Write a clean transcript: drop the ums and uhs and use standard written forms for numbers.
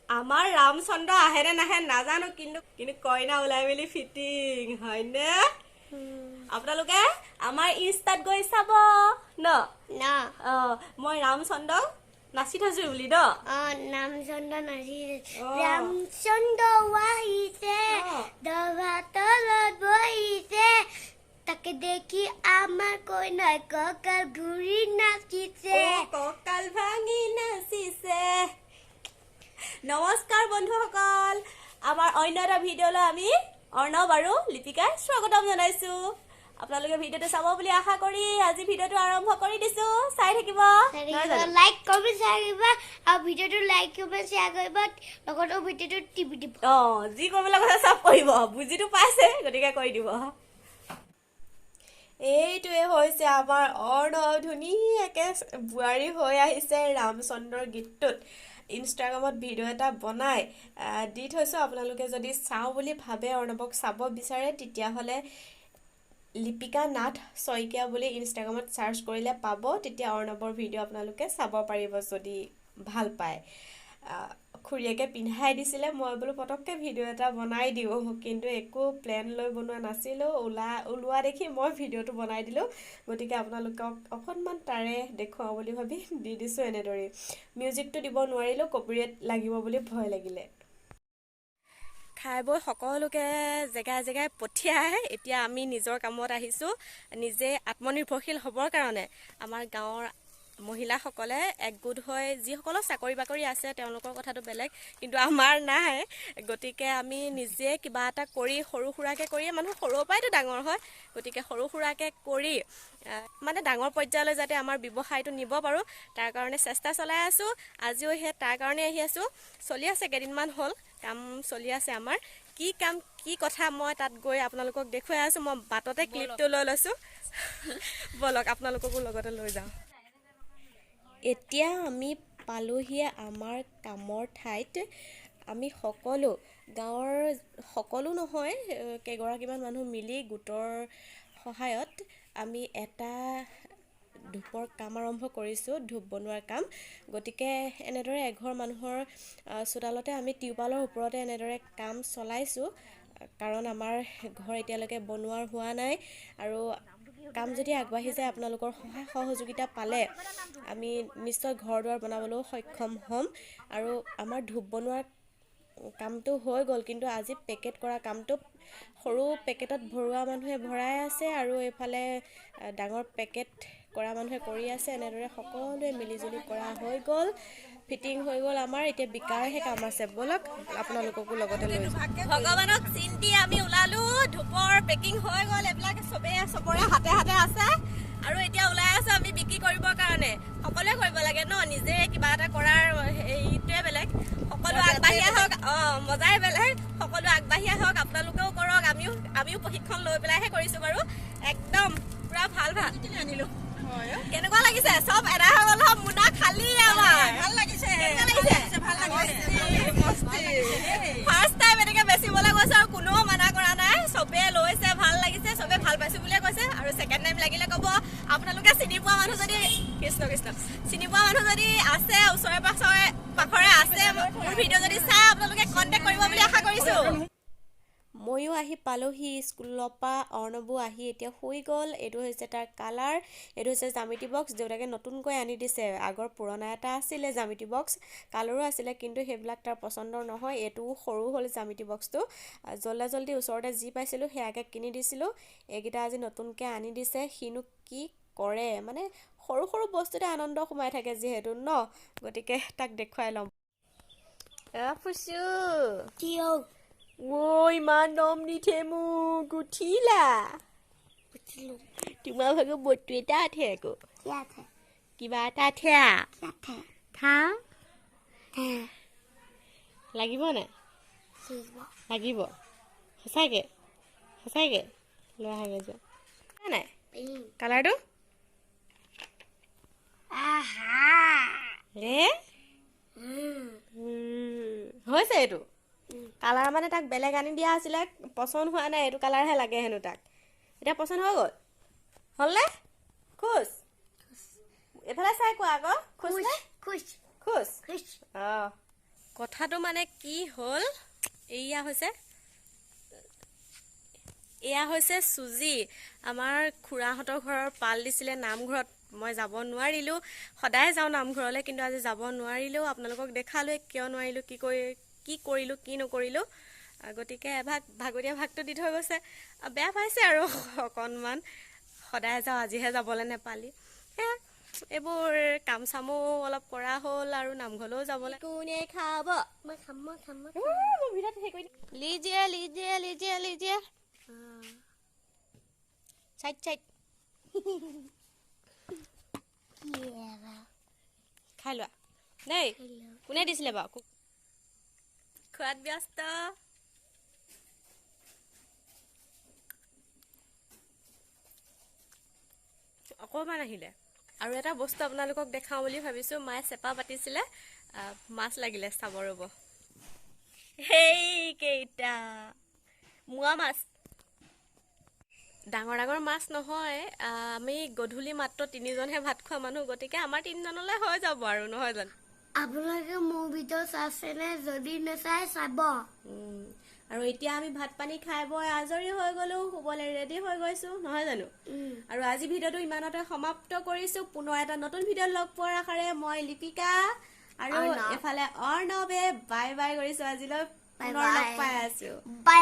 আমাৰ ৰামচন্দ্ৰ আহে নে নাহে নাজানো কিন্তু কইনা ওলাই মেলি ফিটিং হয়নে আপোনালোকে আমাৰ ইনষ্টাত গৈ চাব ন মই ৰামচন্দ্ৰ নাচি থৈছো বুলি ন ৰামচন্দ্ৰ নাচি ৰামচন্দ্ৰ আহিছে দবা তলত বহিছে তাকে দেখি আমাৰ কইনা কঁকাল ঘূৰি নাচিছে কঁকাল ভাঙি নাচিছে নমস্কাৰ বন্ধুসকল আমাৰ অন্য এটা ভিডিঅ'লৈ আমি অৰ্ণৱ আৰু লিপিকাই স্বাগতম জনাইছো আপোনালোকে ভিডিঅ'টো চাব বুলি আশা কৰি আজি ভিডিঅ'টো আৰম্ভ কৰি দিছো চাই থাকিব লাইক কমেন্ট শ্বেয়াৰ কৰিবা আৰু ভিডিঅ'টো লাইক কমেন্ট শ্বেয়াৰ কৰিবা লগতে ভিডিঅ'টো টিপি দিব যি কৰিবলৈ কথা সব কৰিব বুজিটো পাইছে গতিকে কৰি দিব এইটোৱে হৈছে আমাৰ অৰ্ণৱ ধুনীয়াকে বোৱাৰী হৈ আহিছে ৰামচন্দ্ৰৰ গীতটোত ইনষ্টাগ্ৰামত ভিডিঅ' এটা বনাই দি থৈছোঁ আপোনালোকে যদি চাওঁ বুলি ভাবে অৰ্ণৱক চাব বিচাৰে তেতিয়াহ'লে লিপিকা নাথ শইকীয়া বুলি ইনষ্টাগ্ৰামত চাৰ্চ কৰিলে পাব তেতিয়া অৰ্ণৱৰ ভিডিঅ' আপোনালোকে চাব পাৰিব যদি ভাল পায় খুৰীয়েকে পিন্ধাই দিছিলে মই বোলো পটককৈ ভিডিঅ' এটা বনাই দিওঁ কিন্তু একো প্লেন লৈ বনোৱা নাছিলোঁ ওলোৱা দেখি মই ভিডিঅ'টো বনাই দিলোঁ গতিকে আপোনালোকক অকণমান তাৰে দেখুৱাওঁ বুলি ভাবি দি দিছোঁ এনেদৰেই মিউজিকটো দিব নোৱাৰিলোঁ কপিৰাইট লাগিব বুলি ভয় লাগিলে খাই বৈ সকলোকে জেগাই জেগাই পঠিয়াই এতিয়া আমি নিজৰ কামত আহিছোঁ নিজে আত্মনিৰ্ভৰশীল হ'বৰ কাৰণে আমাৰ গাঁৱৰ মহিলাসকলে একগোট হৈ যিসকলৰ চাকৰি বাকৰি আছে তেওঁলোকৰ কথাটো বেলেগ কিন্তু আমাৰ নাই গতিকে আমি নিজে কিবা এটা কৰি সৰু সুৰাকৈ কৰিয়ে মানুহ সৰুৰ পৰাইতো ডাঙৰ হয় গতিকে সৰু সুৰাকৈ কৰি মানে ডাঙৰ পৰ্যায়লৈ যাতে আমাৰ ব্যৱসায়টো নিব পাৰোঁ তাৰ কাৰণে চেষ্টা চলাই আছোঁ আজিও সেই তাৰ কাৰণে আহি আছোঁ চলি আছে কেইদিনমান হ'ল কাম চলি আছে আমাৰ কি কাম কি কথা মই তাত গৈ আপোনালোকক দেখুৱাই আছোঁ মই বাটতে ক্লিপটো লৈ লৈছোঁ বলক আপোনালোককো লগতে লৈ যাওঁ এতিয়া আমি পালোহিয়ে আমাৰ কামৰ ঠাইত আমি সকলো গাঁৱৰ সকলো নহয় কেইগৰাকীমান মানুহ মিলি গোটৰ সহায়ত আমি এটা ধূপৰ কাম আৰম্ভ কৰিছোঁ ধূপ বনোৱাৰ কাম গতিকে এনেদৰে এঘৰ মানুহৰ চোতালতে আমি টিউপালৰ ওপৰতে এনেদৰে কাম চলাইছোঁ কাৰণ আমাৰ ঘৰ এতিয়ালৈকে বনোৱাৰ হোৱা নাই আৰু কাম যদি আগবাঢ়ি যায় আপোনালোকৰ সহায় সহযোগিতা পালে আমি নিশ্চয় ঘৰ দুৱাৰ বনাবলৈও সক্ষম হ'ম আৰু আমাৰ ধূপ বনোৱাৰ কামটো হৈ গ'ল কিন্তু আজি পেকেট কৰা কামটো সৰু পেকেটত ভৰোৱা মানুহে ভৰাই আছে আৰু এইফালে ডাঙৰ পেকেট কৰা মানুহে কৰি আছে এনেদৰে সকলোৱে মিলিজুলি কৰা হৈ গ'ল ফিটিং হৈ গ'ল আমাৰ এতিয়া বিকাৰহে কাম আছে বলক আপোনালোককো লগতে লৈ ভগৱানক চিন্তি আমি ওলালো ধূপৰ পেকিং হৈ গ'ল এইবিলাক চবৰে হাতে হাতে আছে আৰু এতিয়া ওলাই আছো আমি বিক্ৰী কৰিবৰ কাৰণে সকলোৱে কৰিব লাগে ন নিজে কিবা এটা কৰাৰ এইটোৱে বেলেগ সকলো আগবাঢ়ি আহক মজাই বেলেগ সকলো আগবাঢ়ি আহক আপোনালোকেও কৰক আমিও প্ৰশিক্ষণ লৈ পেলাইহে কৰিছোঁ বাৰু একদম পুৰা ভাল আনিলো কেনেকুৱা লাগিছে চব এৰা হৈ গ'ল মোনা খালি আমাৰ ভাল লাগিছে ফাৰ্ষ্ট টাইম এনেকে বেচিবলৈ গৈছে আৰু কোনেও মানা কৰা নাই চবে লৈছে ভাল লাগিছে চবে ভাল পাইছো বুলিয়ে কৈছে আৰু ছেকেণ্ড টাইম লাগিলে ক'ব আপোনালোকে চিনি পোৱা মানুহ যদি কৃষ্ণ চিনি পোৱা মানুহ যদি আছে ওচৰে পাখৰে আছে মোৰ ভিডিঅ' যদি চাই আপোনালোকে কণ্টেক্ট কৰিব বুলি আশা কৰিছোঁ ময়ো আহি পালোহি স্কুলৰ পৰা অৰ্ণৱো আহি এতিয়া শুই গ'ল এইটো হৈছে তাৰ কালাৰ এইটো হৈছে জ্যামিতি বক্স দেউতাকে নতুনকৈ আনি দিছে আগৰ পুৰণা এটা আছিলে জ্যামিতি বক্স কালাৰো আছিলে কিন্তু সেইবিলাক তাৰ পচন্দৰ নহয় এইটোও সৰু হ'ল জ্যামিতি বক্সটো জল্দি ওচৰতে যি পাইছিলোঁ সেয়াকে কিনি দিছিলোঁ এইকেইটা আজি নতুনকৈ আনি দিছে সিনো কি কৰে মানে সৰু সৰু বস্তুতে আনন্দ সোমাই থাকে যিহেতু ন গতিকে তাক দেখুৱাই ল'ম ফুচু ইমান দম দিছে মোক উঠিলা তোমাৰ ভাগৰ বস্তু এটা আছে আকৌ কিবা এটা আছে লাগিব নাই লাগিব সঁচাকে লৈ আহাগৈ যোৱা নাই কালাৰটো হৈছে এইটো কালাৰ মানে তাক বেলেগ আনি দিয়া আছিলে পচন্দ হোৱা নাই এইটো কালাৰহে লাগে হেনো তাক এতিয়া পচন্দ হৈ গ'ল হ'লনে খুচ এইফালে চাই কোৱা আকৌ খুচ কথাটো মানে কি হ'ল, এয়া হৈছে চুজি। আমাৰ খুৰাহঁতৰ ঘৰৰ পাল দিছিলে নামঘৰত। মই যাব নোৱাৰিলোঁ, সদায় যাওঁ নামঘৰলৈ, কিন্তু আজি যাব নোৱাৰিলোঁ। আপোনালোকক দেখালোৱে কিয় নোৱাৰিলোঁ, কি কৰিলোঁ কি নকৰিলোঁ। গতিকে ভাগৱতীয়া ভাগটো দি থৈ গৈছে। বেয়া পাইছে আৰু অকণমান, সদায় যাওঁ আজিহে যাবলৈ নেপালি। সেয়া এইবোৰ কাম চামো অলপ কৰা হ'ল আৰু নামঘৰলৈও যাবলৈ। কোনে খাব? মই খাম। মোৰ ভিতৰত হেৰি কৰি লিজিয়ে চাইড খাই লোৱা দেই। কোনে দিছিলে বাৰু? খোৱাত ব্যস্ত। অকণমান আহিলে আৰু এটা বস্তু আপোনালোকক দেখাওঁ বুলি ভাবিছোঁ। মায়ে চেপা পাতিছিলে, মাছ লাগিলে, চাব ৰ'ব। কেইটা মোৱা মাছ, ডাঙৰ ডাঙৰ মাছ নহয়। আমি গধূলি মাত্ৰ 3জনহে ভাত খোৱা মানুহ, গতিকে আমাৰ 3জনলৈ হৈ যাব আৰু, নহয় জানো? আপোনালোকে মোৰ ভিডিঅ' চাইছেনে? যদি নাচাই চাব। আৰু এতিয়া আমি ভাত পানী খাই বৈ আজৰি হৈ গ'লোঁ, শুবলৈ ৰেডি হৈ গৈছোঁ, নহয় জানো? আৰু আজি ভিডিঅ'টো ইমানতে সমাপ্ত কৰিছোঁ। পুনৰ এটা নতুন ভিডিঅ'ত লগ পোৱাৰ আশাৰে মই লিপিকা আৰু এফালে অৰ্ণৱে বাই বাই কৰিছোঁ। আজিলৈ পুনৰ লগ পাই আছোঁ। বাই।